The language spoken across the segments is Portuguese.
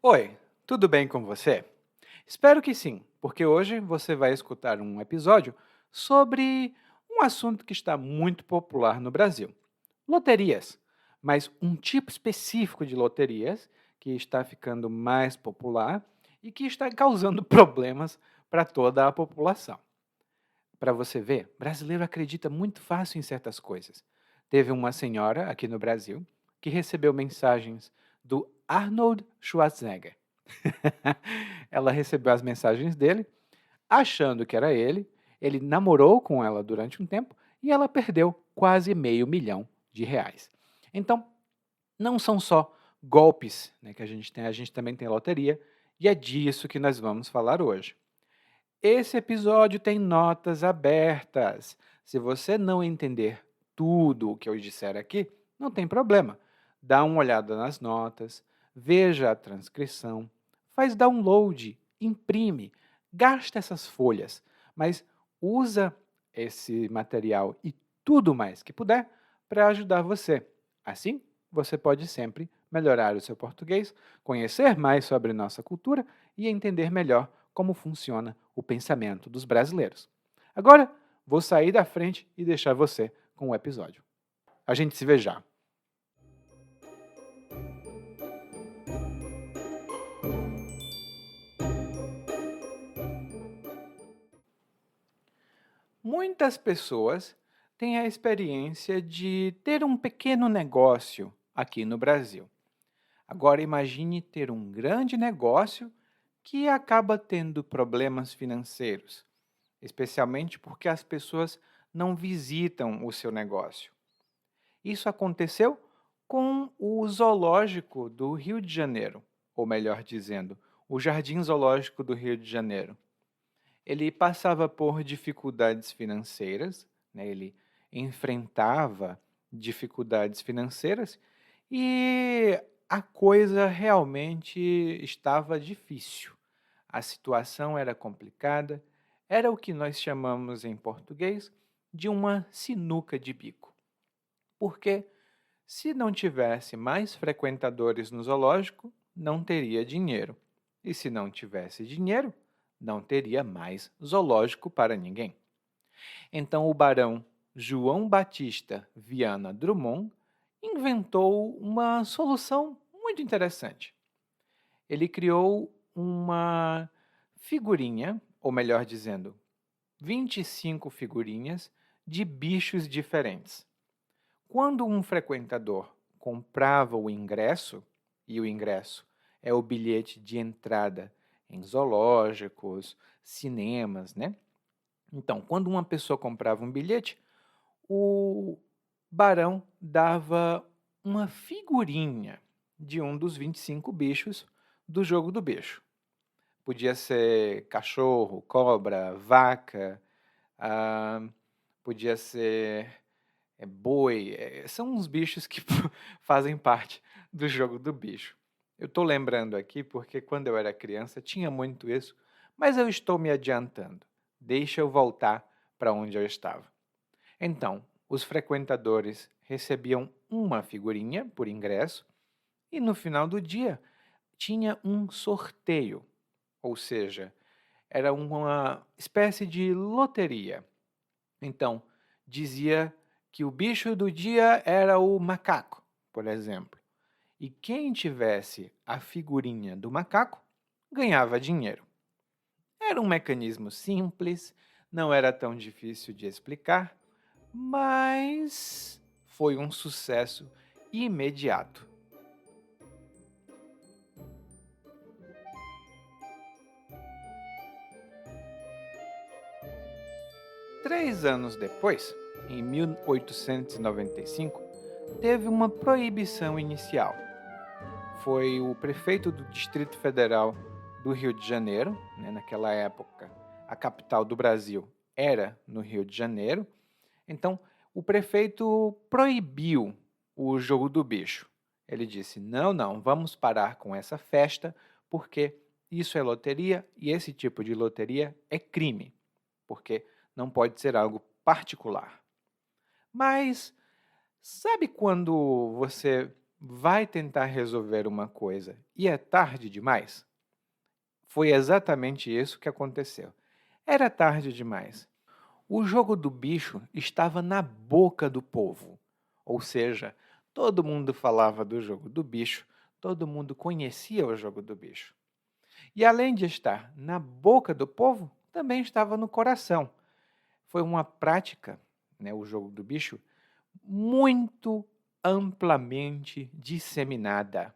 Oi, tudo bem com você? Espero que sim, porque hoje você vai escutar um episódio sobre um assunto que está muito popular no Brasil: loterias. Mas um tipo específico de loterias que está ficando mais popular e que está causando problemas para toda a população. Para você ver, brasileiro acredita muito fácil em certas coisas. Teve uma senhora aqui no Brasil que recebeu mensagens do Arnold Schwarzenegger. Ela recebeu as mensagens dele, achando que era ele namorou com ela durante um tempo e ela perdeu quase R$ 500.000. Então, não são só golpes, né, que a gente também tem loteria, e é disso que nós vamos falar hoje. Esse episódio tem notas abertas. Se você não entender tudo o que eu disser aqui, não tem problema. Dá uma olhada nas notas, veja a transcrição, faz download, imprime, gasta essas folhas, mas usa esse material e tudo mais que puder para ajudar você. Assim, você pode sempre melhorar o seu português, conhecer mais sobre nossa cultura e entender melhor como funciona o pensamento dos brasileiros. Agora, vou sair da frente e deixar você com o episódio. A gente se vê já. Muitas pessoas têm a experiência de ter um pequeno negócio aqui no Brasil. Agora imagine ter um grande negócio que acaba tendo problemas financeiros, especialmente porque as pessoas não visitam o seu negócio. Isso aconteceu com o zoológico do Rio de Janeiro, ou melhor dizendo, o Jardim Zoológico do Rio de Janeiro. Ele passava por dificuldades financeiras, né? Ele enfrentava dificuldades financeiras e a coisa realmente estava difícil. A situação era complicada, era o que nós chamamos em português de uma sinuca de bico. Porque se não tivesse mais frequentadores no zoológico, não teria dinheiro. E se não tivesse dinheiro, não teria mais zoológico para ninguém. Então o barão João Batista Viana Drummond inventou uma solução muito interessante. Ele criou uma figurinha, ou melhor dizendo, 25 figurinhas de bichos diferentes. Quando um frequentador comprava o ingresso, e o ingresso é o bilhete de entrada em zoológicos, cinemas, né? Então, quando uma pessoa comprava um bilhete, o barão dava uma figurinha de um dos 25 bichos do jogo do bicho. Podia ser cachorro, cobra, vaca, ah, podia ser boi, são uns bichos que fazem parte do jogo do bicho. Eu estou lembrando aqui porque quando eu era criança tinha muito isso, mas eu estou me adiantando. Deixa eu voltar para onde eu estava. Então, os frequentadores recebiam uma figurinha por ingresso e no final do dia tinha um sorteio, ou seja, era uma espécie de loteria. Então, dizia que o bicho do dia era o macaco, por exemplo. E quem tivesse a figurinha do macaco ganhava dinheiro. Era um mecanismo simples, não era tão difícil de explicar, mas foi um sucesso imediato. 3 anos depois, em 1895, teve uma proibição inicial. Foi o prefeito do Distrito Federal do Rio de Janeiro, né, naquela época a capital do Brasil era no Rio de Janeiro, então o prefeito proibiu o jogo do bicho. Ele disse: não, não, vamos parar com essa festa, porque isso é loteria e esse tipo de loteria é crime, porque não pode ser algo particular. Mas sabe quando você vai tentar resolver uma coisa e é tarde demais? Foi exatamente isso que aconteceu. Era tarde demais. O jogo do bicho estava na boca do povo. Ou seja, todo mundo falava do jogo do bicho, todo mundo conhecia o jogo do bicho. E além de estar na boca do povo, também estava no coração. Foi uma prática, né, o jogo do bicho, muito amplamente disseminada.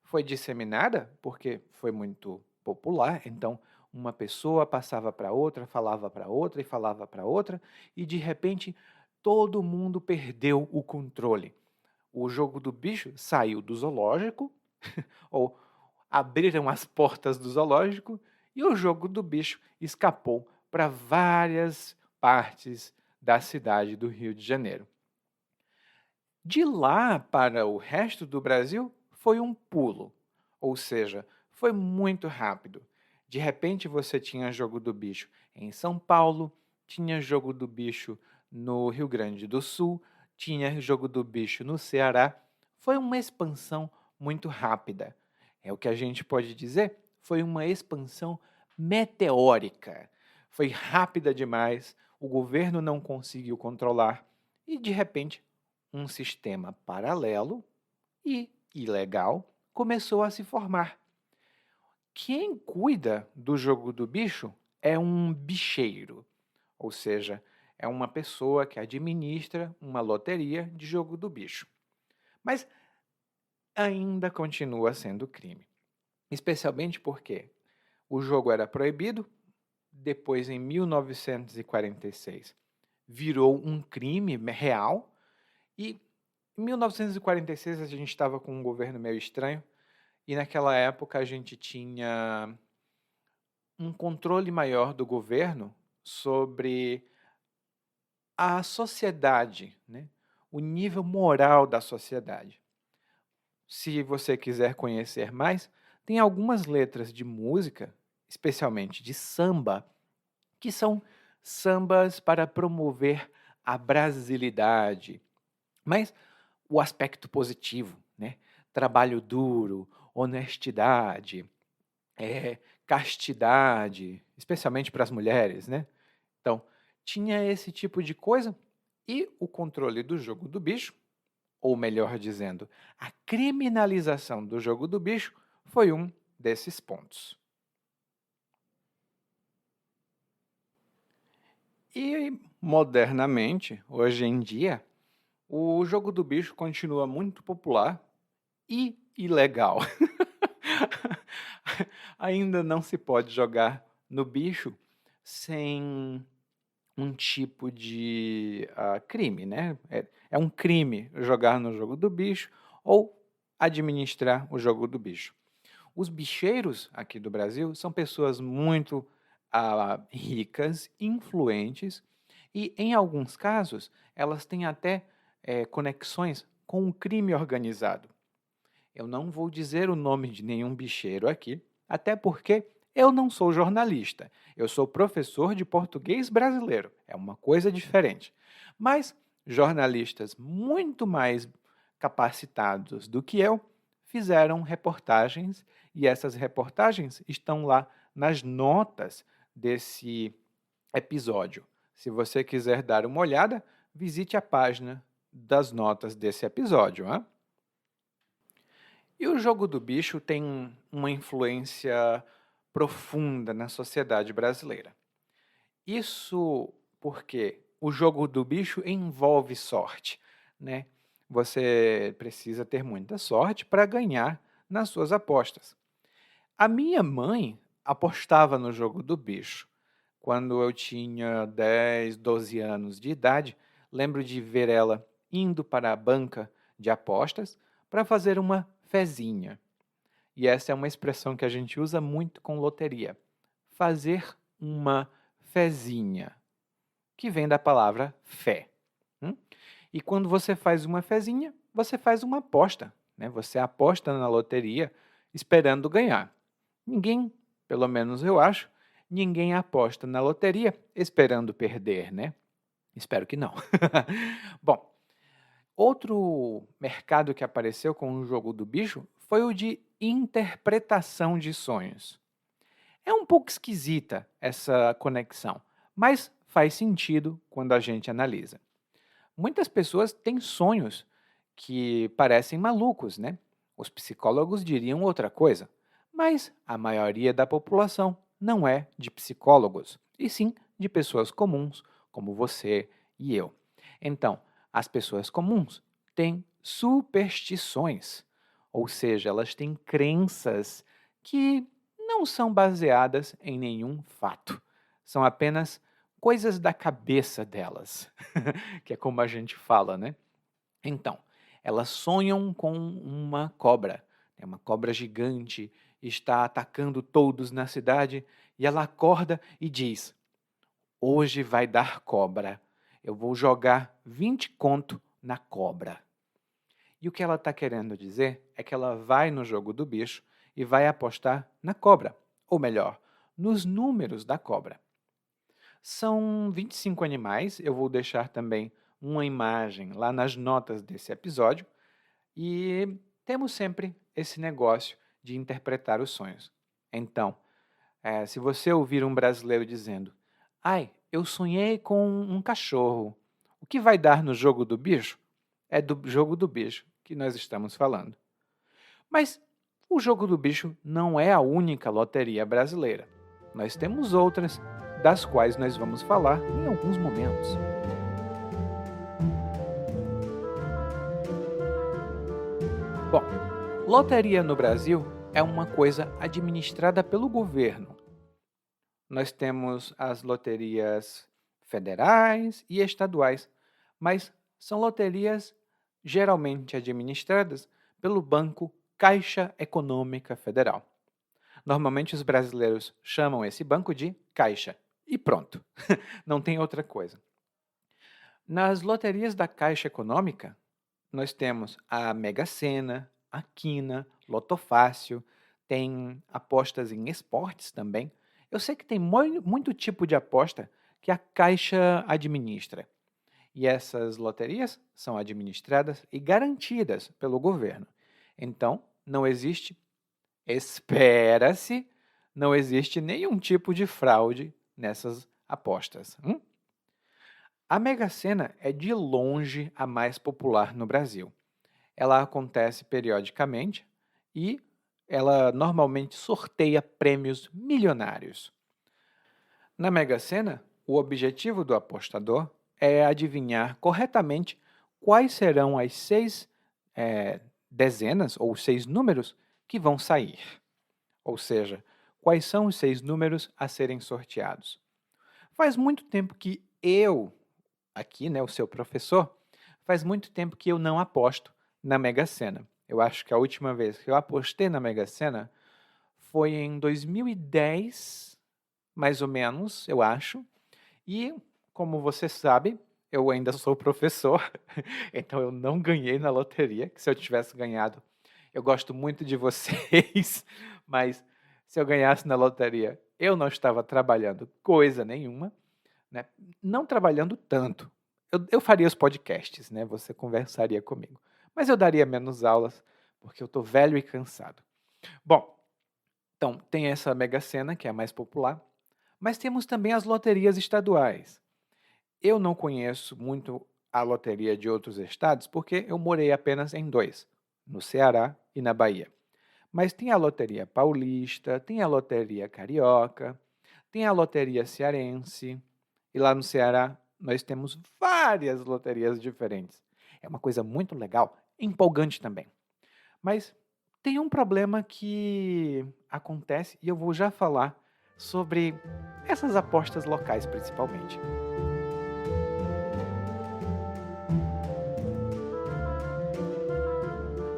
Foi disseminada porque foi muito popular, então uma pessoa passava para outra, falava para outra e falava para outra, e de repente todo mundo perdeu o controle. O jogo do bicho saiu do zoológico, ou abriram as portas do zoológico, e o jogo do bicho escapou para várias partes da cidade do Rio de Janeiro. De lá para o resto do Brasil foi um pulo, ou seja, foi muito rápido. De repente você tinha jogo do bicho em São Paulo, tinha jogo do bicho no Rio Grande do Sul, tinha jogo do bicho no Ceará. Foi uma expansão muito rápida. É o que a gente pode dizer, foi uma expansão meteórica. Foi rápida demais, o governo não conseguiu controlar e de repente um sistema paralelo e ilegal começou a se formar. Quem cuida do jogo do bicho é um bicheiro, ou seja, é uma pessoa que administra uma loteria de jogo do bicho. Mas ainda continua sendo crime, especialmente porque o jogo era proibido, depois em 1946 virou um crime real e em 1946 a gente estava com um governo meio estranho e naquela época a gente tinha um controle maior do governo sobre a sociedade, né? O nível moral da sociedade. Se você quiser conhecer mais, tem algumas letras de música, especialmente de samba, que são sambas para promover a brasilidade, mas o aspecto positivo, né? Trabalho duro, honestidade, castidade, especialmente para as mulheres, né? Então, tinha esse tipo de coisa e o controle do jogo do bicho, ou melhor dizendo, a criminalização do jogo do bicho foi um desses pontos. E modernamente, hoje em dia, o jogo do bicho continua muito popular e ilegal. Ainda não se pode jogar no bicho sem um tipo de crime, né? É um crime jogar no jogo do bicho ou administrar o jogo do bicho. Os bicheiros aqui do Brasil são pessoas muito ricas, influentes e, em alguns casos, elas têm até conexões com o crime organizado. Eu não vou dizer o nome de nenhum bicheiro aqui, até porque eu não sou jornalista. Eu sou professor de português brasileiro. É uma coisa diferente. Mas jornalistas muito mais capacitados do que eu fizeram reportagens e essas reportagens estão lá nas notas desse episódio. Se você quiser dar uma olhada, visite a página das notas desse episódio. Hein? E o jogo do bicho tem uma influência profunda na sociedade brasileira. Isso porque o jogo do bicho envolve sorte, né? Você precisa ter muita sorte para ganhar nas suas apostas. A minha mãe apostava no jogo do bicho. Quando eu tinha 10, 12 anos de idade, lembro de ver ela indo para a banca de apostas para fazer uma fezinha. E essa é uma expressão que a gente usa muito com loteria. Fazer uma fezinha, que vem da palavra fé. E quando você faz uma fezinha, você faz uma aposta. Né? Você aposta na loteria esperando ganhar. Ninguém, pelo menos eu acho, ninguém aposta na loteria esperando perder, né? Espero que não. Bom, Outro mercado que apareceu com o jogo do bicho foi o de interpretação de sonhos. É um pouco esquisita essa conexão, mas faz sentido quando a gente analisa. Muitas pessoas têm sonhos que parecem malucos, né? Os psicólogos diriam outra coisa, mas a maioria da população não é de psicólogos, e sim de pessoas comuns, como você e eu. Então, as pessoas comuns têm superstições, ou seja, elas têm crenças que não são baseadas em nenhum fato. São apenas coisas da cabeça delas, que é como a gente fala, né? Então, elas sonham com uma cobra. É uma cobra gigante, está atacando todos na cidade, e ela acorda e diz: hoje vai dar cobra. Eu vou jogar 20 conto na cobra. E o que ela está querendo dizer é que ela vai no jogo do bicho e vai apostar na cobra. Ou melhor, nos números da cobra. São 25 animais, eu vou deixar também uma imagem lá nas notas desse episódio. E temos sempre esse negócio de interpretar os sonhos. Então, se você ouvir um brasileiro dizendo: ai, eu sonhei com um cachorro, o que vai dar no jogo do bicho? É do jogo do bicho que nós estamos falando. Mas o jogo do bicho não é a única loteria brasileira. Nós temos outras, das quais nós vamos falar em alguns momentos. Bom, loteria no Brasil é uma coisa administrada pelo governo. Nós temos as loterias federais e estaduais, mas são loterias geralmente administradas pelo Banco Caixa Econômica Federal. Normalmente os brasileiros chamam esse banco de Caixa. E pronto, não tem outra coisa. Nas loterias da Caixa Econômica, nós temos a Mega Sena, a Quina, Lotofácil, tem apostas em esportes também. Eu sei que tem muito tipo de aposta que a Caixa administra. E essas loterias são administradas e garantidas pelo governo. Então, não existe, espera-se, não existe nenhum tipo de fraude nessas apostas. A Mega Sena é de longe a mais popular no Brasil. Ela acontece periodicamente e ela normalmente sorteia prêmios milionários. Na Mega Sena, o objetivo do apostador é adivinhar corretamente quais serão as 6 dezenas ou 6 números que vão sair. Ou seja, quais são os 6 números a serem sorteados. Faz muito tempo que eu, aqui, né, o seu professor, faz muito tempo que eu não aposto na Mega Sena. Eu acho que a última vez que eu apostei na Mega Sena foi em 2010, mais ou menos, eu acho. E, como você sabe, eu ainda sou professor, então eu não ganhei na loteria, que se eu tivesse ganhado, eu gosto muito de vocês, mas se eu ganhasse na loteria, eu não estava trabalhando coisa nenhuma, né? Não trabalhando tanto. Eu faria os podcasts, né? Você conversaria comigo. Mas eu daria menos aulas, porque eu estou velho e cansado. Bom, então tem essa Mega Sena, que é a mais popular, mas temos também as loterias estaduais. Eu não conheço muito a loteria de outros estados, porque eu morei apenas em 2, no Ceará e na Bahia. Mas tem a loteria paulista, tem a loteria carioca, tem a loteria cearense, e lá no Ceará nós temos várias loterias diferentes. É uma coisa muito legal, empolgante também. Mas tem um problema que acontece e eu vou já falar sobre essas apostas locais principalmente.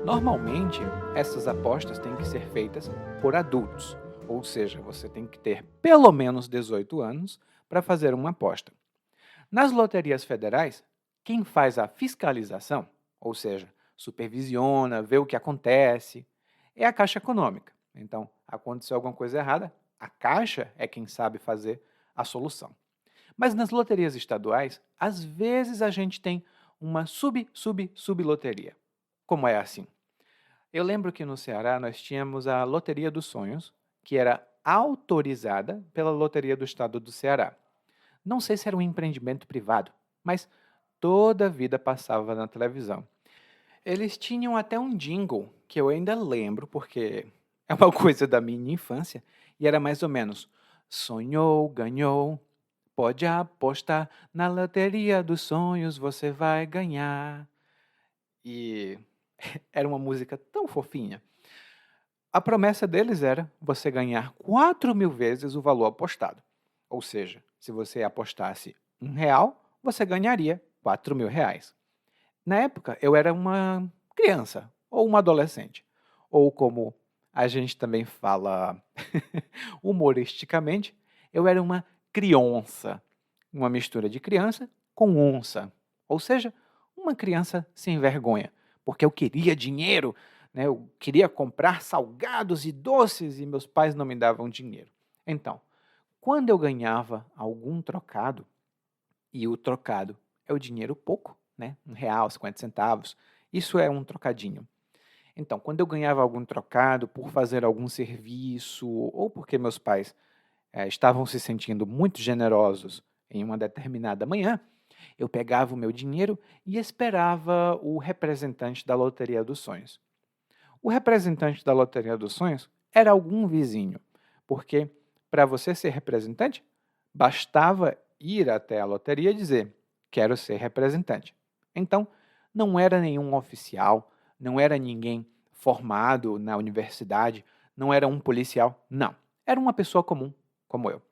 Normalmente, essas apostas têm que ser feitas por adultos, ou seja, você tem que ter pelo menos 18 anos para fazer uma aposta. Nas loterias federais, quem faz a fiscalização, ou seja, supervisiona, vê o que acontece, é a Caixa Econômica. Então, aconteceu alguma coisa errada, a Caixa é quem sabe fazer a solução. Mas nas loterias estaduais, às vezes a gente tem uma subloteria. Como é assim? Eu lembro que no Ceará nós tínhamos a Loteria dos Sonhos, que era autorizada pela Loteria do Estado do Ceará. Não sei se era um empreendimento privado, mas toda a vida passava na televisão. Eles tinham até um jingle, que eu ainda lembro, porque é uma coisa da minha infância, e era mais ou menos: sonhou, ganhou, pode apostar, na loteria dos sonhos você vai ganhar. E era uma música tão fofinha. A promessa deles era você ganhar 4.000 vezes o valor apostado. Ou seja, se você apostasse R$ 1, você ganharia R$ 4.000. Na época, eu era uma criança ou uma adolescente. Ou como a gente também fala humoristicamente, eu era uma criança. Uma mistura de criança com onça. Ou seja, uma criança sem vergonha. Porque eu queria dinheiro, né? Eu queria comprar salgados e doces e meus pais não me davam dinheiro. Então, quando eu ganhava algum trocado, e o trocado é o dinheiro pouco, né? R$ 1, 50 centavos. Isso é um trocadinho. Então, quando eu ganhava algum trocado por fazer algum serviço ou porque meus pais estavam se sentindo muito generosos em uma determinada manhã, eu pegava o meu dinheiro e esperava o representante da Loteria dos Sonhos. O representante da Loteria dos Sonhos era algum vizinho, porque para você ser representante, bastava ir até a loteria e dizer: quero ser representante. Então, não era nenhum oficial, não era ninguém formado na universidade, não era um policial, não. Era uma pessoa comum, como eu.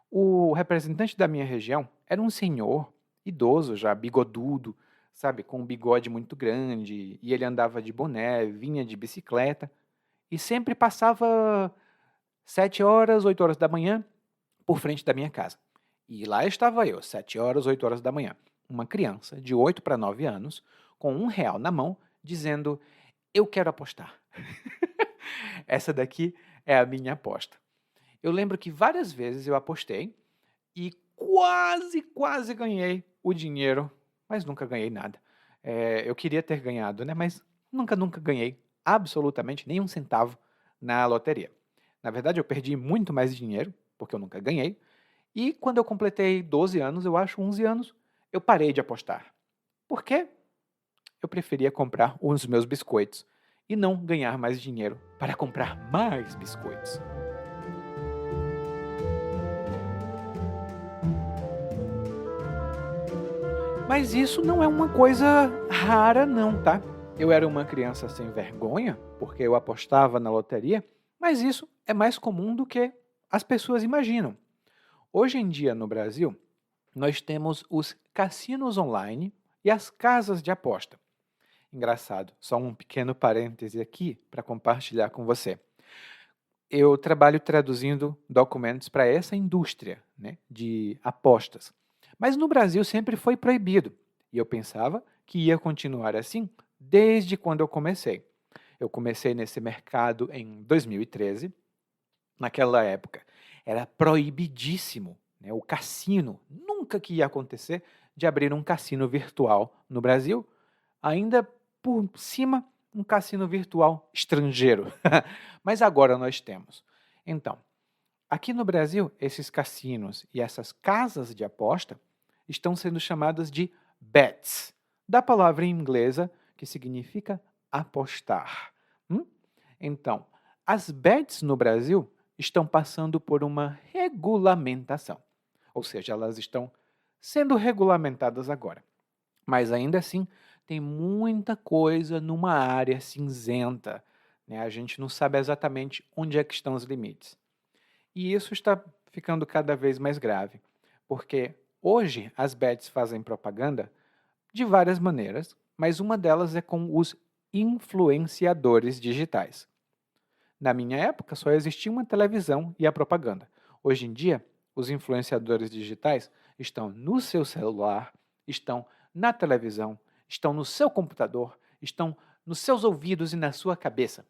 O representante da minha região era um senhor idoso já, bigodudo, sabe, com um bigode muito grande, e ele andava de boné, vinha de bicicleta, e sempre passava 7 horas, 8 horas da manhã, por frente da minha casa. E lá estava eu, 7 horas, 8 horas da manhã, uma criança de 8 para 9 anos, com R$ 1 na mão, dizendo: eu quero apostar. Essa daqui é a minha aposta. Eu lembro que várias vezes eu apostei e quase ganhei o dinheiro, mas nunca ganhei nada. Eu queria ter ganhado, né? Mas nunca ganhei absolutamente nenhum centavo na loteria. Na verdade, eu perdi muito mais dinheiro, porque eu nunca ganhei. E quando eu completei 12 anos, eu acho 11 anos, eu parei de apostar. Por quê? Eu preferia comprar os meus biscoitos e não ganhar mais dinheiro para comprar mais biscoitos. Mas isso não é uma coisa rara não, tá? Eu era uma criança sem vergonha, porque eu apostava na loteria, mas isso é mais comum do que as pessoas imaginam. Hoje em dia, no Brasil, nós temos os cassinos online e as casas de aposta. Engraçado, só um pequeno parêntese aqui para compartilhar com você. Eu trabalho traduzindo documentos para essa indústria, né, de apostas. Mas no Brasil sempre foi proibido. E eu pensava que ia continuar assim desde quando eu comecei. Eu comecei nesse mercado em 2013. Naquela época era proibidíssimo, né, o cassino. Nunca que ia acontecer de abrir um cassino virtual no Brasil, ainda por cima um cassino virtual estrangeiro. Mas agora nós temos. Então, aqui no Brasil, esses cassinos e essas casas de aposta estão sendo chamadas de bets, da palavra inglesa que significa apostar. Então, as bets no Brasil estão passando por uma regulamentação, ou seja, elas estão sendo regulamentadas agora. Mas ainda assim, tem muita coisa numa área cinzenta, né? A gente não sabe exatamente onde é que estão os limites. E isso está ficando cada vez mais grave, porque hoje as bets fazem propaganda de várias maneiras, mas uma delas é com os influenciadores digitais. Na minha época, só existia uma televisão e a propaganda. Hoje em dia, os influenciadores digitais estão no seu celular, estão na televisão, estão no seu computador, estão nos seus ouvidos e na sua cabeça.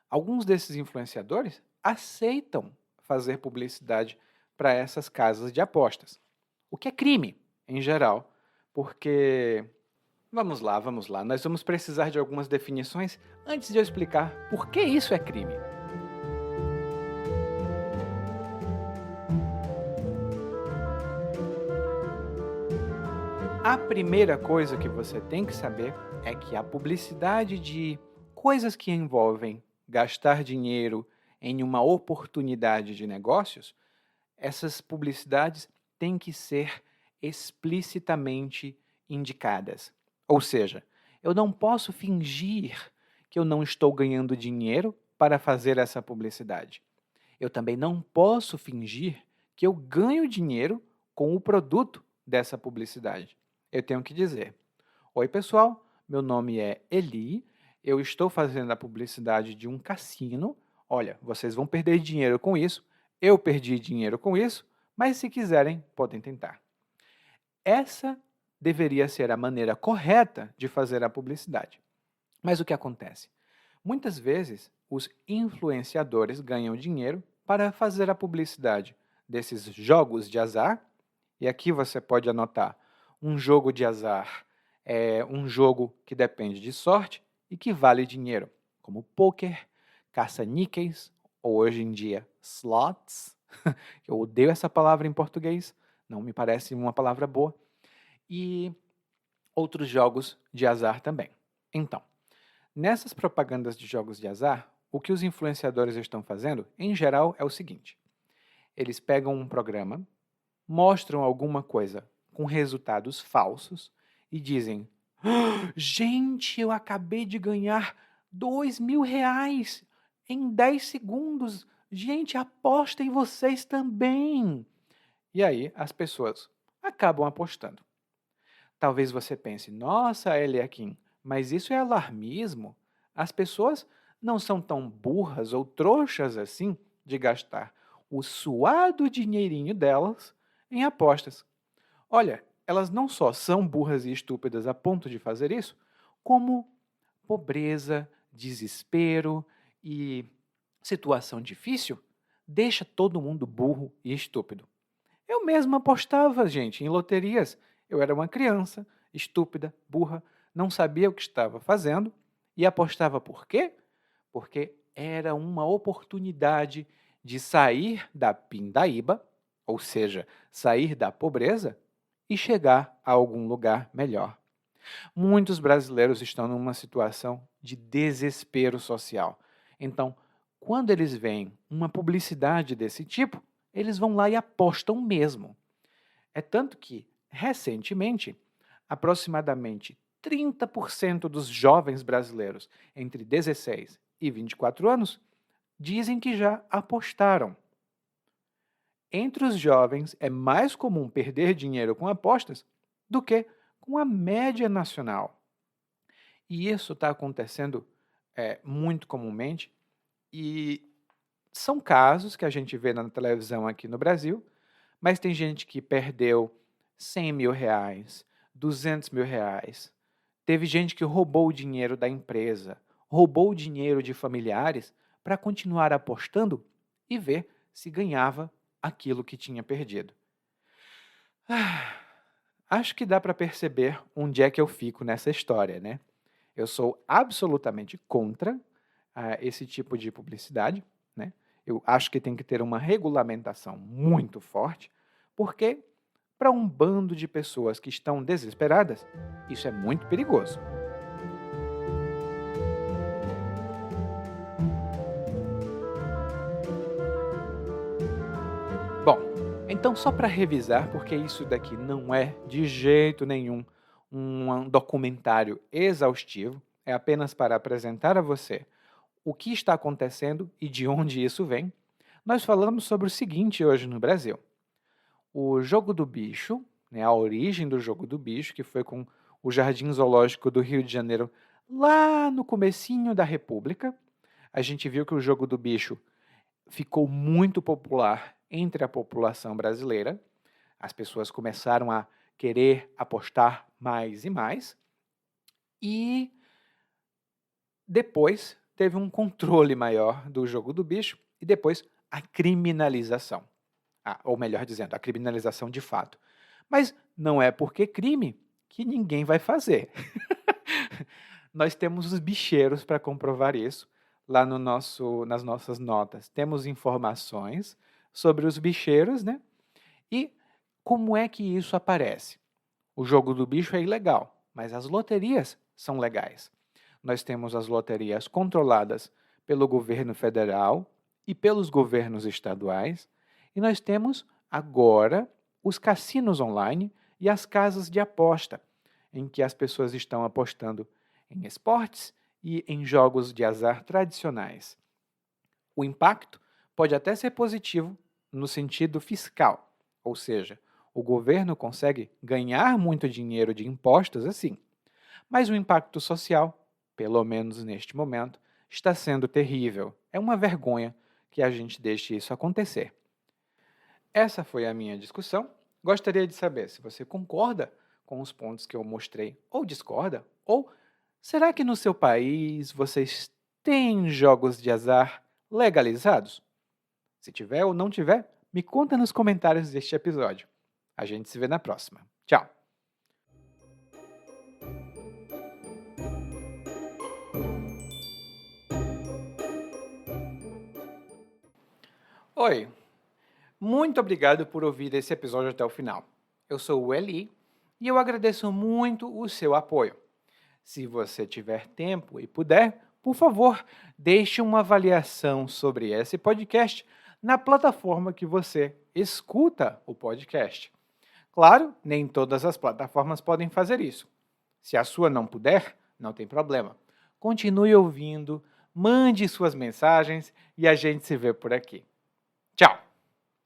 Alguns desses influenciadores aceitam fazer publicidade para essas casas de apostas, o que é crime, em geral, porque vamos lá, nós vamos precisar de algumas definições antes de eu explicar por que isso é crime. A primeira coisa que você tem que saber é que a publicidade de coisas que envolvem gastar dinheiro em uma oportunidade de negócios, essas publicidades têm que ser explicitamente indicadas. Ou seja, eu não posso fingir que eu não estou ganhando dinheiro para fazer essa publicidade. Eu também não posso fingir que eu ganho dinheiro com o produto dessa publicidade. Eu tenho que dizer: oi, pessoal, meu nome é Eli, eu estou fazendo a publicidade de um cassino. Olha, vocês vão perder dinheiro com isso, eu perdi dinheiro com isso, mas se quiserem, podem tentar. Essa deveria ser a maneira correta de fazer a publicidade. Mas o que acontece? Muitas vezes, os influenciadores ganham dinheiro para fazer a publicidade desses jogos de azar, e aqui você pode anotar: um jogo de azar é um jogo que depende de sorte e que vale dinheiro, como poker, caça-níqueis, ou hoje em dia slots. Eu odeio essa palavra em português, não me parece uma palavra boa, e outros jogos de azar também. Então, nessas propagandas de jogos de azar, o que os influenciadores estão fazendo, em geral, é o seguinte: eles pegam um programa, mostram alguma coisa com resultados falsos e dizem: "Ah, gente, eu acabei de ganhar R$ 2.000 em 10 segundos. Gente, apostem vocês também." E aí as pessoas acabam apostando. Talvez você pense: nossa, Eliakim, mas isso é alarmismo? As pessoas não são tão burras ou trouxas assim de gastar o suado dinheirinho delas em apostas. Olha, elas não só são burras e estúpidas a ponto de fazer isso, como pobreza, desespero e situação difícil deixa todo mundo burro e estúpido. Eu mesmo apostava, gente, em loterias. Eu era uma criança, estúpida, burra, não sabia o que estava fazendo e apostava por quê? Porque era uma oportunidade de sair da pindaíba, ou seja, sair da pobreza e chegar a algum lugar melhor. Muitos brasileiros estão numa situação de desespero social. Então, quando eles veem uma publicidade desse tipo, eles vão lá e apostam mesmo. É tanto que, recentemente, aproximadamente 30% dos jovens brasileiros entre 16 e 24 anos dizem que já apostaram. Entre os jovens, é mais comum perder dinheiro com apostas do que com a média nacional. E isso está acontecendo muito comumente, e são casos que a gente vê na televisão aqui no Brasil, mas tem gente que perdeu R$ 100.000, R$ 200.000. Teve gente que roubou o dinheiro da empresa, roubou o dinheiro de familiares para continuar apostando e ver se ganhava aquilo que tinha perdido. Acho que dá para perceber onde é que eu fico nessa história, né? Eu sou absolutamente contra esse tipo de publicidade, né? Eu acho que tem que ter uma regulamentação muito forte, porque para um bando de pessoas que estão desesperadas, isso é muito perigoso. Bom, então só para revisar, porque isso daqui não é de jeito nenhum um documentário exaustivo, é apenas para apresentar a você o que está acontecendo e de onde isso vem. Nós falamos sobre o seguinte hoje no Brasil: o jogo do bicho, né, a origem do jogo do bicho, que foi com o Jardim Zoológico do Rio de Janeiro, lá no comecinho da República. A gente viu que o jogo do bicho ficou muito popular entre a população brasileira. As pessoas começaram a querer apostar mais e mais. E depois teve um controle maior do jogo do bicho e depois a criminalização. Ou melhor dizendo, a criminalização de fato. Mas não é porque crime que ninguém vai fazer. Nós temos os bicheiros para comprovar isso. Lá nas nossas notas temos informações sobre os bicheiros, né? E como é que isso aparece? O jogo do bicho é ilegal, mas as loterias são legais. Nós temos as loterias controladas pelo governo federal e pelos governos estaduais, e nós temos agora os cassinos online e as casas de aposta, em que as pessoas estão apostando em esportes e em jogos de azar tradicionais. O impacto pode até ser positivo no sentido fiscal, ou seja, o governo consegue ganhar muito dinheiro de impostos assim, mas o impacto social, pelo menos neste momento, está sendo terrível. É uma vergonha que a gente deixe isso acontecer. Essa foi a minha discussão. Gostaria de saber se você concorda com os pontos que eu mostrei ou discorda, ou será que no seu país vocês têm jogos de azar legalizados? Se tiver ou não tiver, me conta nos comentários deste episódio. A gente se vê na próxima. Tchau! Oi, muito obrigado por ouvir esse episódio até o final. Eu sou o Eli e eu agradeço muito o seu apoio. Se você tiver tempo e puder, por favor, deixe uma avaliação sobre esse podcast na plataforma que você escuta o podcast. Claro, nem todas as plataformas podem fazer isso. Se a sua não puder, não tem problema. Continue ouvindo, mande suas mensagens e a gente se vê por aqui. Tchau!